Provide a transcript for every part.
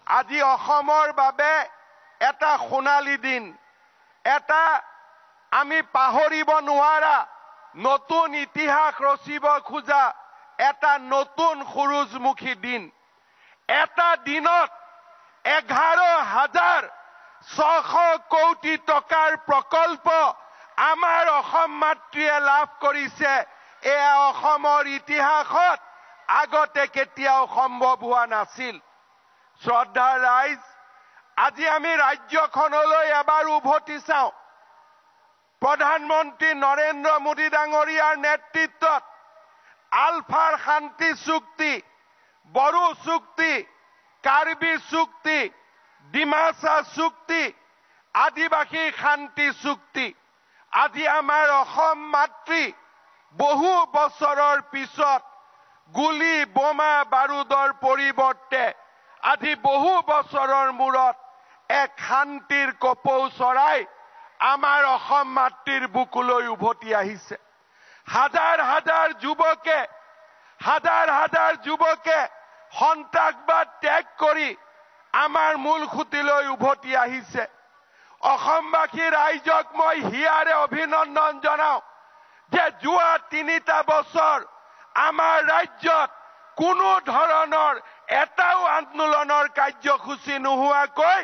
আজি অসমৰ বাবে এটা সোণালী দিন, এটা আমি পাহৰিব নোৱাৰা নতুন ইতিহাস ৰচিব খোজা এটা নতুন সুৰুজমুখী দিন। এটা দিনত 11,600 কোটি টকাৰ প্ৰকল্প আমাৰ অসম মাতৃয়ে লাভ কৰিছে। এয়া অসমৰ ইতিহাসত আগতে কেতিয়াও সম্ভৱ হোৱা নাছিল। শ্ৰদ্ধাৰ ৰাইজ, আজি আমি ৰাজ্যখনলৈ এবাৰ উভতি চাওঁ। প্ৰধানমন্ত্ৰী নৰেন্দ্ৰ মোদী ডাঙৰীয়াৰ নেতৃত্বত আলফাৰ শান্তি চুক্তি, বড়ো চুক্তি, কাৰ্বি চুক্তি, ডিমাচা চুক্তি, আদিবাসী শান্তি চুক্তি, আজি আমাৰ অসম মাতৃ বহু বছৰৰ পিছত গুলি বোমা বাৰুদৰ পৰিৱৰ্তে আজি বহু বছৰৰ মূৰত এক শান্তিৰ কপৌ চৰাই আমাৰ অসম মাতৃৰ বুকুলৈ উভতি আহিছে। হাজাৰ হাজাৰ যুৱকে সন্ত্ৰাসবাদ ত্যাগ কৰি আমাৰ মূল খুঁটিলৈ উভতি আহিছে। অসমবাসী ৰাইজক মই হিয়াৰে অভিনন্দন জনাওঁ যে যোৱা 3টা বছৰ আমাৰ ৰাজ্যত কোনো ধৰণৰ এটাও আন্দোলনৰ কাৰ্যসূচী নোহোৱাকৈ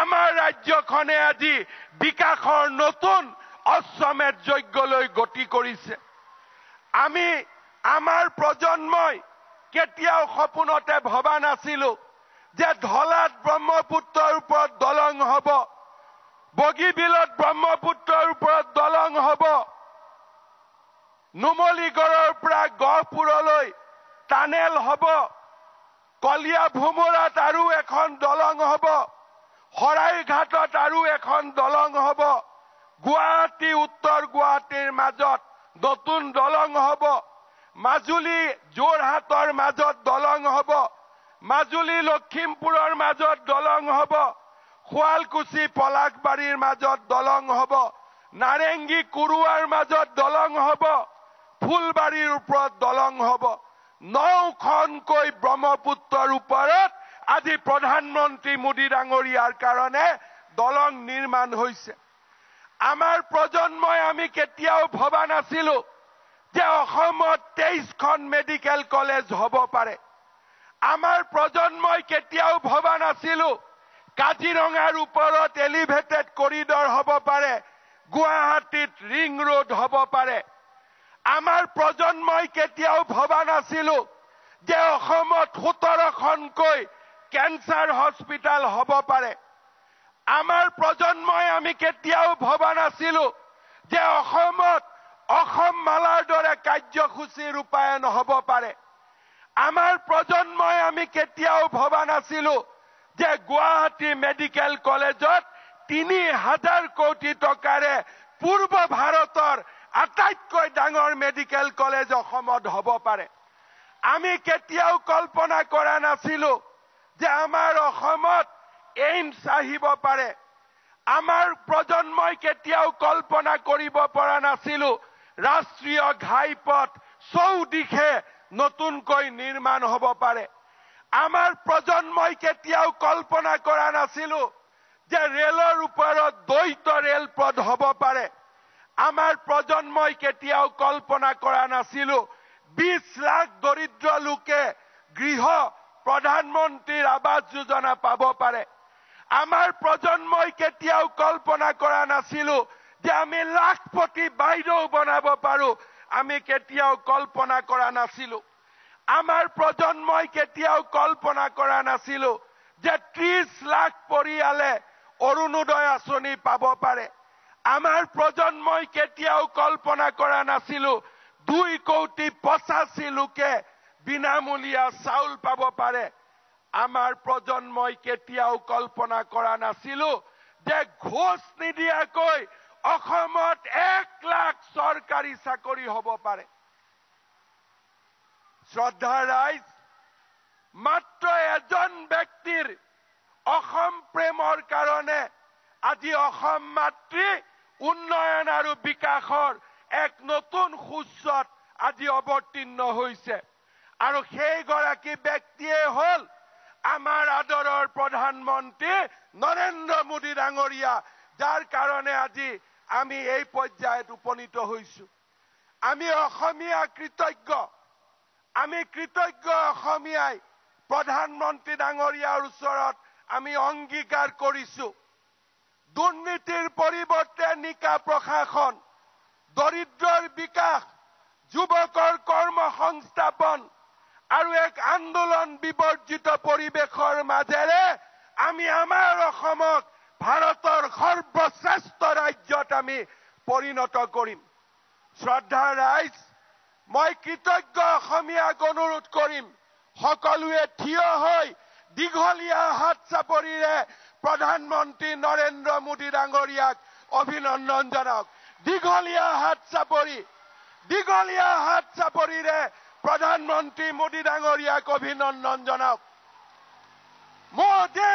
আমাৰ ৰাজ্যখনে আজি বিকাশৰ নতুন অশ্বমেধ যজ্ঞলৈ গতি কৰিছে। আমি আমাৰ প্ৰজন্মই কেতিয়াও সপোনতে ভবা নাছিলো যে ধলাত ব্ৰহ্মপুত্ৰৰ ওপৰত দলং হ'ব, বগীবিলত ব্ৰহ্মপুত্ৰৰ ওপৰত দলং হ'ব, নুমলীগড়ৰ পৰা গহপুৰলৈ টানেল হ'ব, কলিয়া ভোমোৰাত আৰু এখন দলং হ'ব, শৰাইঘাটত আৰু এখন দলং হ'ব, গুৱাহাটী উত্তৰ গুৱাহাটীৰ মাজত নতুন দলং হ'ব, মাজুলী যোৰহাটৰ মাজত দলং হ'ব, মাজুলী লখিমপুৰৰ মাজত দলং হ'ব, শুৱালকুছি পলাশবাৰীৰ মাজত দলং হ'ব, নাৰেংগী কুৰুৱাৰ মাজত দলং হ'ব, ফুলবাৰীৰ ওপৰত দলং হ'ব। 9খনকৈ ব্ৰহ্মপুত্ৰৰ ওপৰত আজি প্ৰধানমন্ত্ৰী মোদী ডাঙৰীয়াৰ কাৰণে দলং নিৰ্মাণ হৈছে। আমাৰ প্ৰজন্মই আমি কেতিয়াও ভবা নাছিলো যে অসমত 23খন মেডিকেল কলেজ হ'ব পাৰে। আমাৰ প্ৰজন্মই কেতিয়াও ভবা নাছিলো কাজিৰঙাৰ ওপৰত এলিভেটেড কৰিডৰ হ'ব পাৰে, গুৱাহাটীত ৰিং ৰোড হ'ব পাৰে। আমাৰ প্ৰজন্মই কেতিয়াও ভবা নাছিলো যে অসমত 17খনকৈ কেন্সাৰ হস্পিটাল হ'ব পাৰে। আমাৰ প্ৰজন্মই আমি কেতিয়াও ভবা নাছিলো যে অসমত অসম মালাৰ দৰে কাৰ্যসূচী ৰূপায়ণ হ'ব পাৰে। আমাৰ প্ৰজন্মই আমি কেতিয়াও ভবা নাছিলো যে গুৱাহাটী মেডিকেল কলেজত 3,000 কোটি টকাৰে পূৰ্ব ভাৰতৰ আটাইতকৈ ডাঙৰ মেডিকেল কলেজ অসমত হ'ব পাৰে। আমি কেতিয়াও কল্পনা কৰা নাছিলো যে আমাৰ অসমত এইমছ আহিব পাৰে। আমাৰ প্ৰজন্মই কেতিয়াও কল্পনা কৰিব পৰা নাছিলো ৰাষ্ট্ৰীয় ঘাইপথ চৌদিশে নতুনকৈ নিৰ্মাণ হ'ব পাৰে। আমাৰ প্ৰজন্মই কেতিয়াও কল্পনা কৰা নাছিলো যে ৰেলৰ ওপৰত দ্বৈত ৰেলপথ হ'ব পাৰে। আমাৰ প্ৰজন্মই কেতিয়াও কল্পনা কৰা নাছিলো 20 লাখ দৰিদ্ৰ লোকে গৃহ প্ৰধানমন্ত্ৰীৰ আৱাস যোজনা পাব পাৰে। আমাৰ প্ৰজন্মই কেতিয়াও কল্পনা কৰা নাছিলো যে আমি লাখপতি বাইদেউ বনাব পাৰো। আমি কেতিয়াও কল্পনা কৰা নাছিলো। আমাৰ প্ৰজন্মই কেতিয়াও কল্পনা কৰা নাছিলো যে 30 লাখ পৰিয়ালে অৰুণোদয় আঁচনি পাব পাৰে। আমাৰ প্ৰজন্মই কেতিয়াও কল্পনা কৰা নাছিলো 2,85,00,000 লোকে বিনামূলীয়া চাউল পাব পাৰে। আমাৰ প্ৰজন্মই কেতিয়াও কল্পনা কৰা নাছিলো যে ঘোষ নিদিয়াকৈ অসমত 1 লাখ চৰকাৰী চাকৰি হ'ব পাৰে। শ্ৰদ্ধাৰ ৰাইজ, মাত্ৰ এজন ব্যক্তিৰ অসম প্ৰেমৰ কাৰণে আজি অসম মাতৃ উন্নয়ন আৰু বিকাশৰ এক নতুন সূচত আজি অৱতীৰ্ণ হৈছে। আৰু সেইগৰাকী ব্যক্তিয়ে হ'ল আমাৰ আদৰৰ প্ৰধানমন্ত্ৰী নৰেন্দ্ৰ মোদী ডাঙৰীয়া, যাৰ কাৰণে আজি আমি এই পৰ্যায়ত উপনীত হৈছো। আমি অসমীয়া কৃতজ্ঞ, আমি কৃতজ্ঞ অসমীয়াই প্ৰধানমন্ত্ৰী ডাঙৰীয়াৰ ওচৰত আমি অংগীকাৰ কৰিছো। দুৰ্নীতিৰ পৰিৱৰ্তে নিকা প্ৰশাসন, দৰিদ্ৰৰ বিকাশ, যুৱকৰ কৰ্ম সংস্থাপন আৰু এক আন্দোলন বিবৰ্জিত পৰিৱেশৰ মাজেৰে আমি আমাৰ অসমক ভাৰতৰ সৰ্বশ্ৰেষ্ঠ ৰাজ্যত আমি পৰিণত কৰিম। শ্ৰদ্ধাৰ ৰাইজ, মই কৃতজ্ঞ অসমীয়াক অনুৰোধ কৰিম, সকলোৱে থিয় হৈ দীঘলীয়া হাত চাপৰিৰে প্ৰধানমন্ত্ৰী নৰেন্দ্ৰ মোদী ডাঙৰীয়াক অভিনন্দন জনাওক। দীঘলীয়া হাত চাপৰিৰে প্ৰধানমন্ত্ৰী মোদী ডাঙৰীয়াক অভিনন্দন জনাওক। মোদী